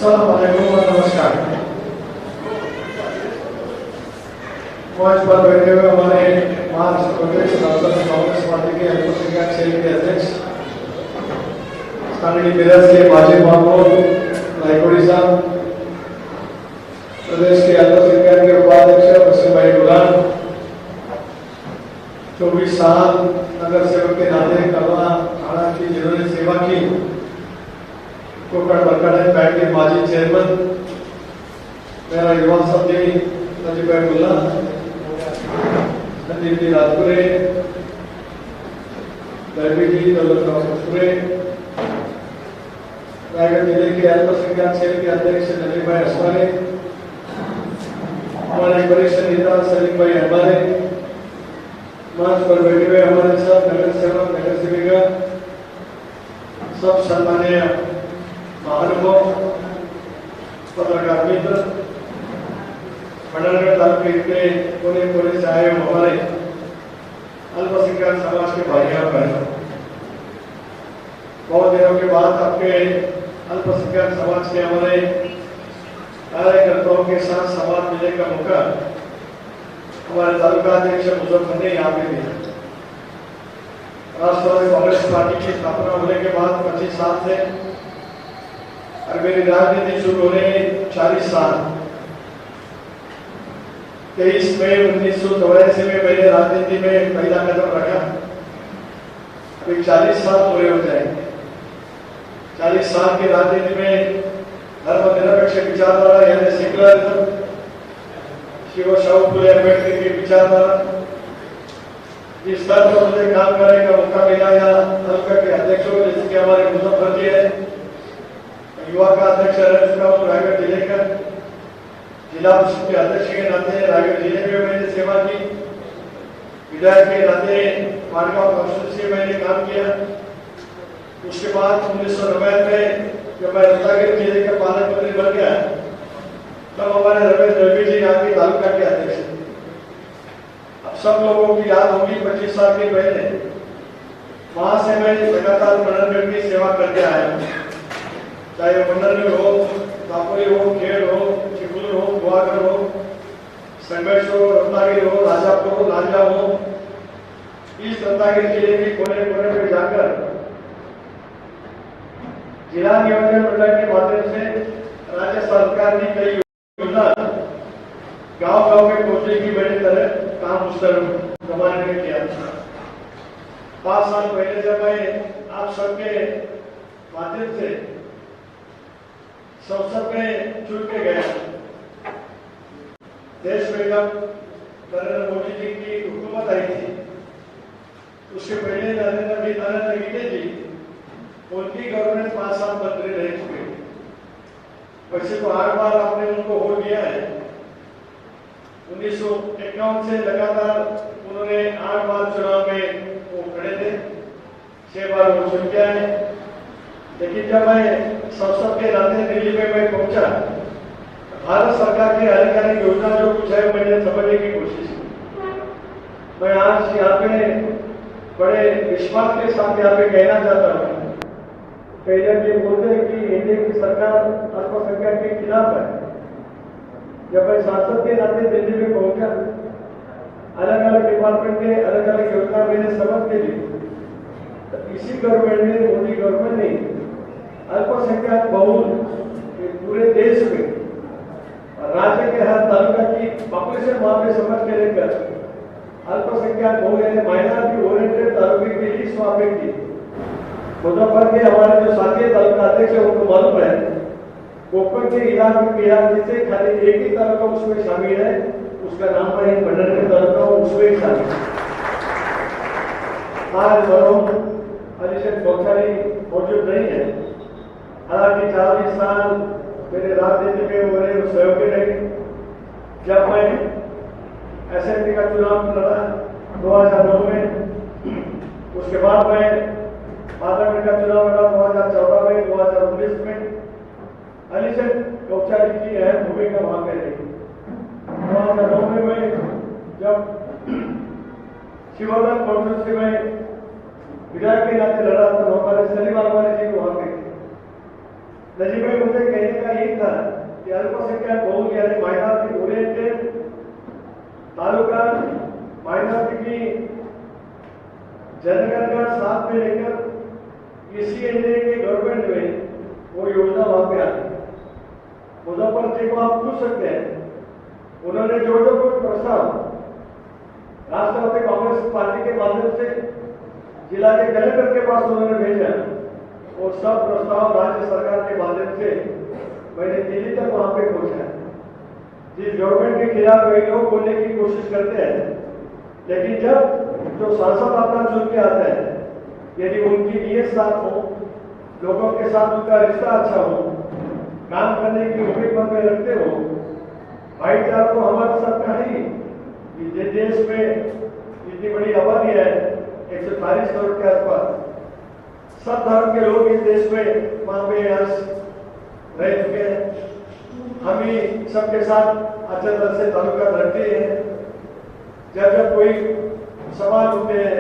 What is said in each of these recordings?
नमस्कार। मंच पर बैठे हुए हमारे महाराष्ट्र प्रदेश कांग्रेस पार्टी के अल्पसंख्यक सेल के अध्यक्ष स्थानीय मिरज के माजी महापौर नायकोड़ी साहब, प्रदेश के अल्पसंख्यक के उपाध्यक्ष वसीम भाई गुलाम, 24 साल नगर सेवक के नाते करवा थाना की जिन्होंने सेवा की, कोकण बरकाड़ा बैंक के माजी चेयरमैन मेरा युवा साथी नजीब भाई मुल्ला, संदीप जी राजपुरे, दरबी जी दौलतराव कपूरे, रायगढ़ जिले के अल्पसंख्यक सेल के अध्यक्ष नजीब भाई असवारे, हमारे वरिष्ठ नेता सलीम भाई अहबारे, मंच पर बैठे हुए हमारे सब नगर सेवक नगर सेविका, सब सम्मानीय महानुभाव, पत्रकार मित्र, मंडलगढ़ तालुके के कोने कोने से आए हमारे अल्पसंख्यक समाज के भाइयों बहनों, बहुत दिनों के बाद आपके अल्पसंख्यक समाज के हमारे कार्यकर्ताओं के साथ संवाद मिलने का मौका हमारे तालुका अध्यक्ष मुजफ्फर ने यहाँ पे दिया। राष्ट्रवादी कांग्रेस पार्टी की स्थापना होने के बाद 25 साल से और मेरी राजनीति शुरू होने 40 साल, 23 मई 1984 में मैंने राजनीति में पहला कदम रखा। अभी 40 साल पूरे हो जाएंगे। 40 साल की राजनीति में धर्मनिरपेक्ष विचारधारा यानी सेक्युलरिज्म, शिव शाहू फुले अम्बेडकर की विचारधारा, जिस स्तर पर मुझे काम करने का मौका मिला या तालुका के अध्यक्षों जैसे कि हमारे मुजफ्फर जी है, युवा का अध्यक्ष रह चुका हूँ रायगढ़ जिले का, जिला परिषद के अध्यक्ष के नाते रायगढ़ जिले में मैंने सेवा की, विधायक के नाते मारगांव कॉन्स्टिट्यूंसी में मैंने काम किया। उसके बाद 1990 में जब मैं रत्नागिरी जिले का पालक मंत्री बन गया, तब हमारे रमेश दरबी जी यहाँ के तालुका के अध्यक्ष थे। अब सब लोगों की याद होगी 25 साल के पहले वहां से मैं लगातार मंडलगढ़ की सेवा करके आया हूँ, चाहे मंडलगढ़ हो, दापोली हो, खेड़ हो, चिकुल हो, गुआगढ़ हो, संघर्ष हो, रत्नागिरी हो, राजापुर हो, लांजा हो, इस रत्नागिरी जिले के कोने कोने में जाकर जिला नियोजन मंडल के माध्यम से राज्य सरकार की कई योजना गांव-गांव में पहुंचने की बड़ी तरह काम उस तरह जमाने में किया था। 5 साल पहले जब मैं आप सबके माध्यम से संसद में चुन के गया, देश में जब नरेंद्र मोदी जी की हुकूमत आई थी, उसके पहले नरेंद्र गिने जी, उनकी गवर्नमेंट 5 साल मंत्री रह चुके। वैसे तो 8 बार आपने उनको वोट दिया है। 1951 से लगातार उन्होंने 8 बार चुनाव में वो खड़े थे, 6 बार वो चुन के आए। लेकिन जब मैं संसद के नाते दिल्ली में मैं पहुंचा, भारत सरकार की आधिकारिक योजना जो कुछ है मैंने समझने की कोशिश की। मैं आज यहाँ पे बड़े विश्वास के साथ यहाँ पे कहना चाहता हूँ, कई जन ये बोलते हैं कि एनडीए की सरकार अल्पसंख्यक के खिलाफ है। जब मैं सांसद के नाते दिल्ली में पहुंचा, अलग अलग डिपार्टमेंट के अलग अलग योजना मैंने समझ के ली, तो इसी गवर्नमेंट ने, मोदी गवर्नमेंट ने अल्पसंख्यक बहुल पूरे देश में राज्य के हर तालुका की पॉपुलेशन वहां पे समझ के लेकर अल्पसंख्यक बहुल यानी माइनॉरिटी ओरिएंटेड तालुके की लिस्ट वहां पे की। मुजफ्फर के हमारे जो साथी तालुका अध्यक्ष है उनको मालूम है, कोकण के इलाके से खाली एक ही तालुका उसमें शामिल है, उसका नाम है मंडलगढ़ तालुका, उसमें शामिल है। आज मरहूम अलीशेख बख्शाली मौजूद नहीं है। हालांकि 40 साल मेरे राजनीति में हो रहे सहयोगी रहे। जब मैं असेंबली का चुनाव लड़ा 2009 में, उसके बाद मैं पार्लियामेंट का चुनाव लड़ा 2014 में, 2019 में, अलीशेख बख्शाली की अहम भूमिका वहां पे रही। 2009 में मैं जब शिवोदर कॉन्स्टिट्यूंसी में विधायक के नाते लड़ा तो हमारे सलीम अहबारे जी को वहां पे नजीब भाई, मुझे कहने का यही था कि अल्पसंख्यक बहुल यानी माइनॉरिटी ओरिएंटेड तालुका माइनॉरिटी की जनगणना साथ में लेकर इसी एनडीए के गवर्नमेंट में वो योजना वहां पे आती है। मुजफ्फर जी को आप पूछ सकते हैं, उन्होंने जो जो कुछ प्रस्ताव राष्ट्रवादी कांग्रेस पार्टी के माध्यम से जिला के कलेक्टर के पास उन्होंने भेजा, वो सब प्रस्ताव राज्य सरकार के माध्यम से मैंने दिल्ली तक वहां पे पहुंचा। जिस गवर्नमेंट के खिलाफ कई लोग बोलने की कोशिश करते हैं, लेकिन जब जो सांसद अपना चुन के आते हैं, यदि उनकी नीयत साफ हो, लोगों के साथ उनका रिश्ता अच्छा हो, काम करने की उम्मीद मन में रखते हो, भाईचारा तो हमारा सबका ही। जिस देश में इतनी बड़ी आबादी है 140 करोड़ के आसपास, सब धर्म के लोग इस देश में वहां पे रह चुके हैं। हम ही सबके साथ अच्छे तरह से ताल्लुकात रखते हैं। जब जब कोई सवाल होते हैं,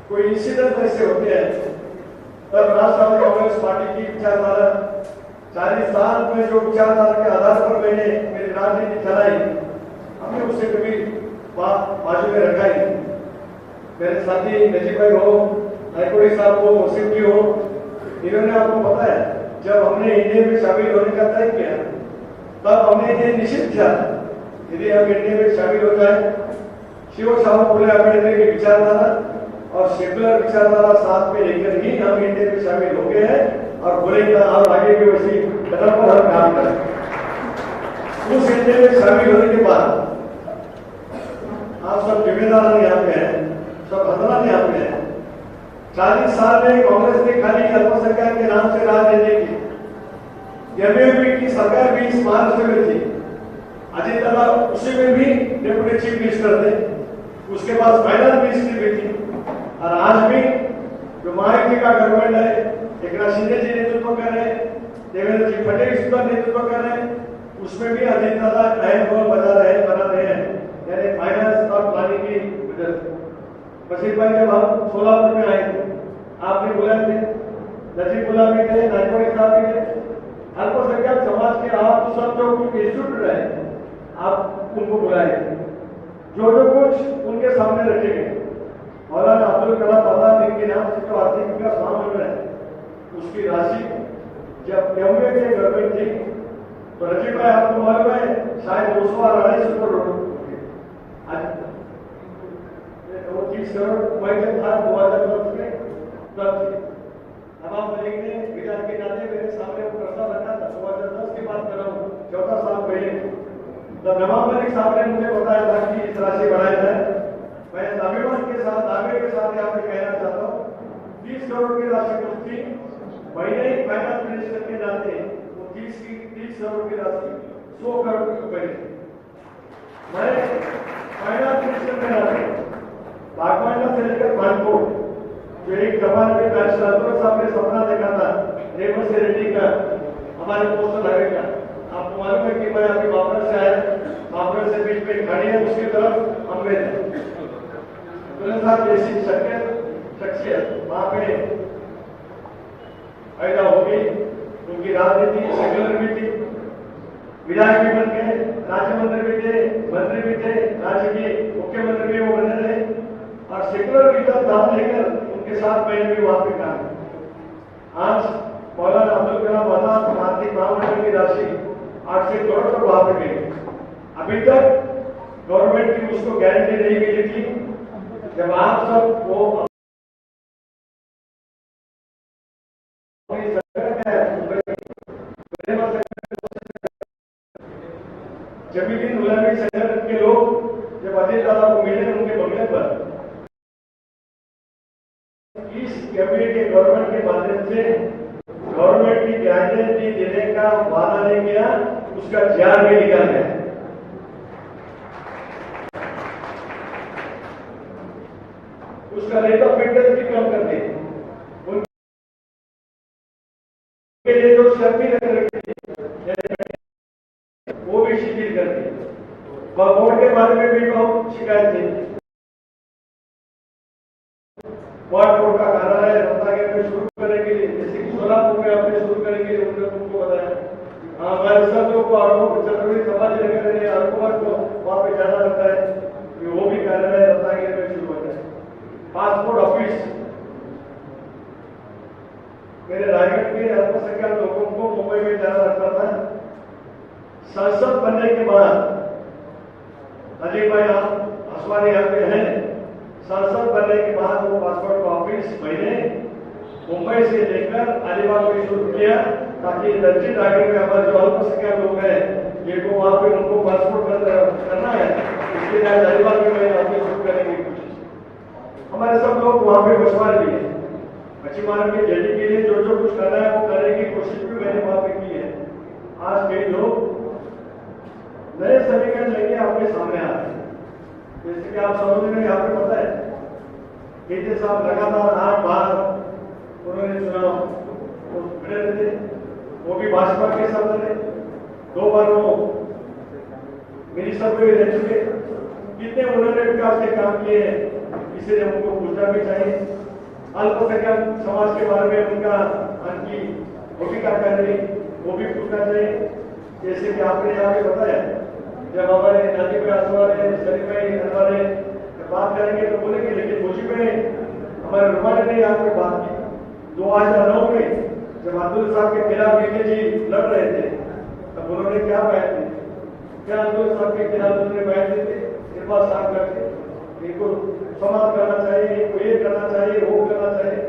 कोई इंसिडेंट ऐसे होते हैं, तब राष्ट्रवादी कांग्रेस पार्टी की विचारधारा 40 साल में जो विचारधारा के आधार पर मैंने मेरी राजनीति चलाई, हमने उससे कभी बात बाजू में रखा ही। मेरे साथी नजीब भाई हो, नायकोड़ी साहब हो, मुसीम जी हो, इन्होंने आपको पता है जब हमने इंडिया में शामिल होने का तय किया, तब हमने ये निश्चित किया यदि हम इंडिया में शामिल हो जाए, शिव साहब फुले अम्बेडकर की विचारधारा और सेकुलर विचारधारा साथ में लेकर ही हम इंडिया में शामिल हो गए हैं और बोलेगा और आगे भी उसी कदम पर हम काम करें। उस इंडिया में शामिल होने के बाद आप सब जिम्मेदार यहाँ पे हैं, सब हजरात यहाँ पे हैं। 40 साल में कांग्रेस ने खाली अल्पसंख्यक के नाम से राजनीति की। एमयूपी की सरकार भी इस महाराष्ट्र में थी, अजीत दादा उसी में भी डिप्टी चीफ मिनिस्टर थे, उसके पास फाइनेंस मिनिस्ट्री भी थी। और आज भी जो महायुति का गवर्नमेंट है, एकनाथ शिंदे जी नेतृत्व कर रहे हैं, देवेंद्र जी फडणवीस का नेतृत्व कर रहे हैं, उसमें भी अजीत दादा अहम रोल बना रहे हैं, यानी फाइनेंस और प्लानिंग की वजह से। बशीर भाई जब हम सोलापुर में आए थे, आपने बुलाए थे, नजीब बुला भी थे, नायकोड़ी साहब भी थे, अल्पसंख्यक समाज के आप सब जो कुछ इंस्टीट्यूट रहे, आप उनको बुलाए, जो जो कुछ उनके सामने रखे गए। मौलाना अब्दुल कलाम आजाद इनके नाम से जो आर्थिक विकास महामंडल है, उसकी राशि जब एमए की गवर्नमेंट थी तो रजीब भाई आपको मालूम है शायद 200 और 250 करोड़, आज 30 करोड़ मैं जब था 2010 में तब थी। नवाब मलिक ने विधान के नाते मेरे सामने वो प्रस्ताव रखा था, 2010 की बात कर रहा हूँ, 14 साल पहले। तब नवाब मलिक साहब ने मुझे बताया था कि इस राशि बढ़ाई जाए। मैं स्वाभिमान के साथ दावे के साथ यहाँ पे कहना चाहता हूँ 30 करोड़ की राशि कुछ थी, मैंने फाइनेंस मिनिस्टर के नाते वो 30 करोड़ की राशि 100 करोड़ रुपए मैं फाइनेंस मिनिस्टर के नाते बागवाना से लेकर कानपुर जो एक जवान के राष्ट्रपति साहब ने सपना देखा था रेवंत रेड्डी का हमारे पोस्टर लगेगा। आपको मालूम है कि मैं अभी बाबरा से आया, बाबरा से बीच में खड़ी है, उसकी तरफ अम्बेडकर साहब जैसी शख्सियत वहां पे पैदा हो गई। उनकी राजनीति सेकुलर भी थी, विधायक भी बन गए, राज्य मंत्री भी थे, राज्य के मुख्यमंत्री भी वो बने रहे और सेकुलर की तरफ ध्यान लेकर उनके साथ मैंने भी वहां पे काम। आज मौलाना अब्दुल कलाम आजाद आर्थिक महामंडल की राशि 800 करोड़ तक वहां पे गई। अभी तक गवर्नमेंट की उसको गारंटी नहीं मिली थी। जब आप सब वो जमीन गुलामी संगठन के लोग जब अजीत दादा को मिले उनके बंगले पर, इस कैबिनेट के गवर्नमेंट के माध्यम से गवर्नमेंट की गारंटी देने का वादा नहीं किया, उसका जार भी निकाल गया। उसका रेट ऑफ इंटरेस्ट भी कम कर दी, उनके लिए जो शर्त भी रख रखी वो भी शिथिल कर दी। बोर्ड के बारे में भी बहुत शिकायत थी। बोर्ड का कार्यालय रत्नागिरी में शुरू करने के लिए, जैसे कि सोलापुर में अपने शुरू करेंगे लिए उन्होंने तुमको बताया। हाँ भाई सब लोग को आरोप चतुर्थी समाज नगर अरकुमार को वहाँ पे जाना लगता है कि वो भी कार्यालय रत्नागिरी में शुरू होता है। पासपोर्ट ऑफिस मेरे रायगढ़ के अल्पसंख्यक लोगों को मुंबई में जाना लगता था। सांसद बनने के बाद अजय भाई आप हसवानी यहाँ पे हैं, सांसद बनने के बाद वो पासपोर्ट का ऑफिस मैंने मुंबई से लेकर अलीबाग में शुरू किया ताकि दक्षिण रायगढ़ में हमारे जो अल्पसंख्यक लोग हैं जिनको वहाँ पे उनको पासपोर्ट करना है, इसके लिए अलीबाग में मैंने ऑफिस शुरू करने की कोशिश। हमारे सब लोग वहाँ पे मछुआरे भी हैं, मच्छी मारने के जेडी के लिए जो जो कुछ करना है वो करने की कोशिश भी मैंने वहाँ पे की है। आज कई लोग नए समीकरण लेके आपके सामने आ रहे हैं, जैसे कि आप समझ में यहाँ पे पता है केते साहब लगातार 8 बार उन्होंने चुनाव तो खड़े रहते, वो भी भाजपा के साथ रहे, 2 बार वो मिनिस्टर पे रह चुके। कितने उन्होंने विकास के काम किए हैं इसीलिए उनको पूछना भी चाहिए। अल्पसंख्यक समाज के बारे में उनका उनकी भूमिका कर रही वो भी पूछना चाहिए। जैसे कि आपने यहाँ पे बताया जब हमारे नानी भाई आसवाले शरीफ भाई हमारे बात करेंगे तो बोलेंगे, लेकिन मुझे में हमारे रुमानी ने यहाँ पे बात की 2009 में जब अब्दुल साहब के खिलाफ वीके जी लड़ रहे थे तब उन्होंने क्या बयान दिए, क्या अब्दुल साहब के खिलाफ उन्होंने बयान दिए थे, इरफान साहब करके इनको समाप्त करना चाहिए, इनको ये करना चाहिए, वो करना चाहिए।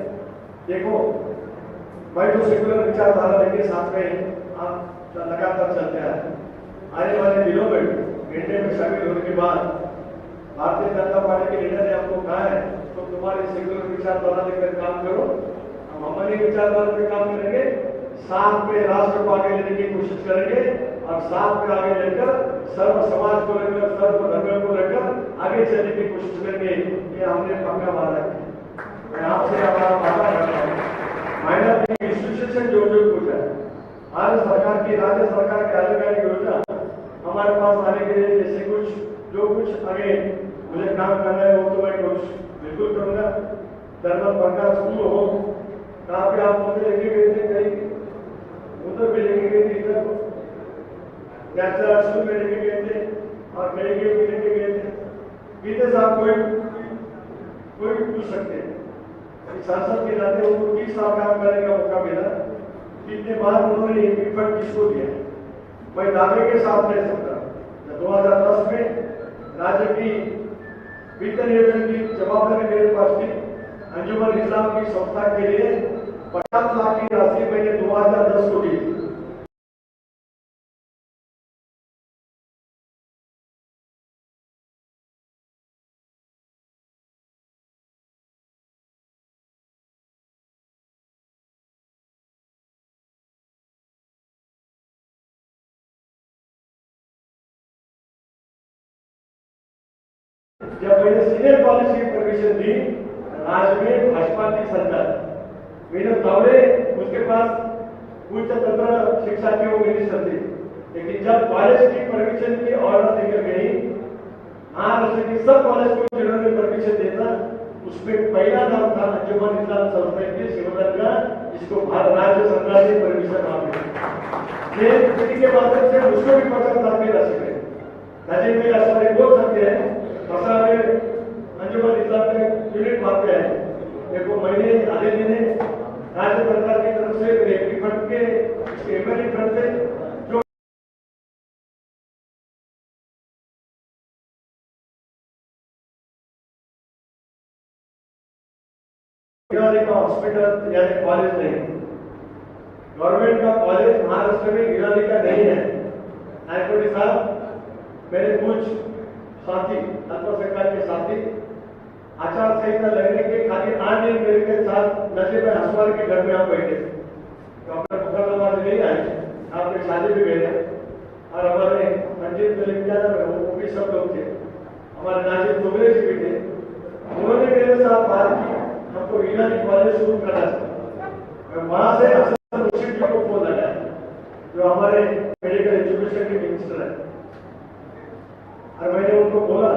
देखो भाई जो सेकुलर विचारधारा लेके साथ में आप लगातार चलते हैं, आने वाले दिनों में एनडीए में शामिल होने के बाद भारतीय जनता पार्टी के लीडर ने आपको कहा है तो तुम्हारी सेकुलर विचारधारा लेकर काम करो, हम हमारी विचारधारा पे काम करेंगे, साथ में राष्ट्र को आगे लेने की कोशिश करेंगे और साथ में आगे लेकर सर्व समाज को लेकर सर्व धर्म को लेकर आगे चलने की कोशिश करेंगे। ये हमने पक्का वादा किया। मैं आपसे हमारा वादा करता हूँ माइनर इंस्टीट्यूशन जो जो कुछ है आज सरकार की राज्य सरकार की अलग योजना हमारे पास आने के लिए जैसे कुछ जो कुछ आगे मुझे काम करना है वो तो मैं कुछ बिल्कुल करूंगा। धर्म प्रकाश स्कूल हो कहाँ पे आप मुझे लेके गए थे, कहीं उधर भी लेके गए थे, इधर नेचुरल स्कूल में लेके गए थे और कहीं भी लेके गए थे। कितने साहब कोई पूछ सकते हैं सांसद के नाते उनको 30 साल काम करने का मौका मिला, कितने बार उन्होंने ये फंड किसको दिया मैं दावे के साथ ले सकता। 2010 में राज्य की वित्त नियोजन की जवाबदारी मेरे पास थी। अंजुमन इस्लाम की संस्था के लिए 50 लाख की राशि मैंने 2010 को दी थी। जब मैंने सीनियर कॉलेज की परमिशन दी राज्य में भाजपा की सरकार मैंने तबड़े उसके पास उच्च तंत्र शिक्षा के वो मिनिस्टर थे, लेकिन जब कॉलेज की परमिशन की ऑर्डर लेकर गई महाराष्ट्र के सब कॉलेज को जिन्होंने परमिशन देता उसमें पहला नाम था अंजुमन इस्लाम संस्था के शिवदर का, जिसको राज्य सरकार से परमिशन आ गई के माध्यम से उसको भी 50 लाख की राशि मिली। राजीव भाई आसवानी बोल सकते हैं मसला में अंजुमन इस्लाम के यूनिट वहां पे है। देखो मैंने आधे दिन राज्य सरकार की तरफ से रेपी फंड के एमएलए फंड से जो हॉस्पिटल यानी कॉलेज नहीं, गवर्नमेंट का कॉलेज महाराष्ट्र में गिराने का नहीं है। हाईकोर्ट साहब मेरे कुछ साथी अल्पसंख्यक के साथी आचार संहिता लगने के खाली 8 दिन मेरे के साथ नशे में हसवार के घर में आप बैठे थे। डॉक्टर मुखर्रम नहीं आए, आपके शादी भी गए और हमारे मंजिल वो भी सब लोग थे, हमारे नाजिब दुबे जी भी थे। उन्होंने मेरे साथ बात की हमको ईरानी कॉलेज शुरू करना चाहिए। वहां से हसन मुर्शिद जी को फोन लगाया जो हमारे मेडिकल एजुकेशन के मिनिस्टर है और मैंने उनको बोला